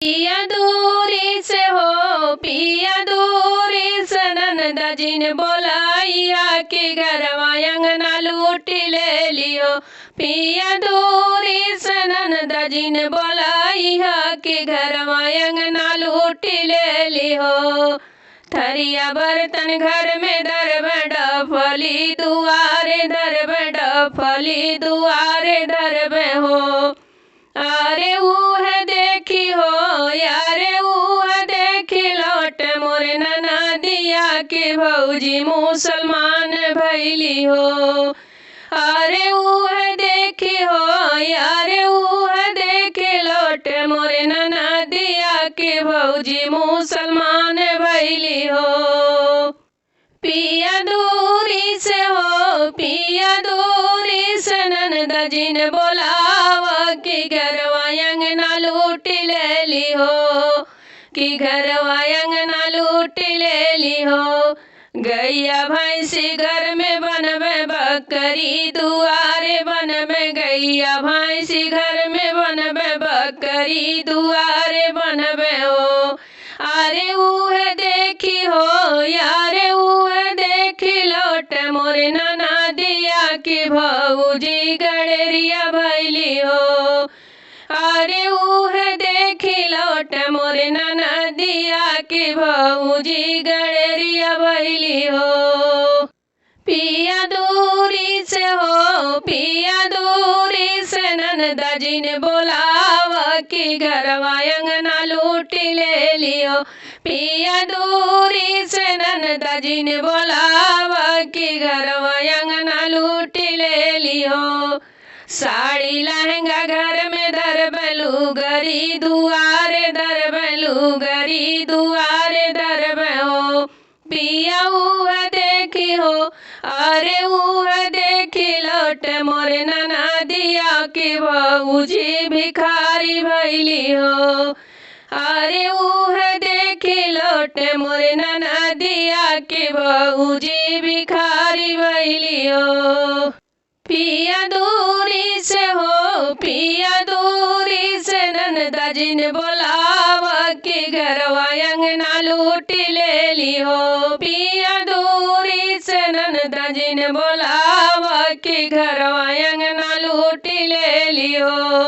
पिया दूरी से हो पिया दूरी से ननदा जी ने बोलाइया कि घरवा अंगना लूट ले लियो। पिया दूरी से ननदा जी ने बोलाइया कि घरवा अंगना लूट ले लियो। थरिया बर्तन घर में दरबे डफली दुआरे दरबे डफली दुआरे दरबे हो। अरे ऊह देखी हो यारे ऊह देखी लौट मोरे ननदिया के भौजी मुसलमान भैली हो। अरे ऊह देखी हो यारे ऊह देखी लौट मोरे ननदिया के भौजी मुसलमान भैली हो। पिया दूरी से हो पिया दूरी से ननदा जी ने बोलावा कि घरवा अंगना लूट ले लियो कि घरवा अंगना लूट ले लियो। गैया भैंसी घर में बनबे बकरी दुआरे बनबे गैया भैंसी घर में बनबे बकरी दुआरे बनबे हो। अरे ऊह देखी हो यारे ऊह देखी लौट मोरे ननदिया की भौजी गड़ेरिया भैली हो। अरे ऊह देखी लौट मोरे ननदिया की भौजी गड़ेरिया भैली हो। पिया दूरी से हो पिया दूरी से ननदा जी ने बोलावा कि घरवा अंगना लूट ले लियो। पिया दूरी से ननदा जी ने बोलावा कि घरवा अंगना लूट ले लियो। साड़ी लहंगा घर में दरबलू गरी दुआरे दरबलू गरी दुआरे दरबे हो। पिया ऊह देखी हो अरे ऊह देखी लौट मोरे ननदिया की भौजी भिखारी भैली हो। अरे ऊह देखी लौट मोरे ननदिया की भौजी भिखारी भैली हो। पिया दूरी से हो पिया दूरी से ननदा जी ने बोलावा कि घरवा अंगना लूट ले लियो। पिया दूरी से ननदा जी ने बोलावा कि घरवा अंगना लूट ले लियो।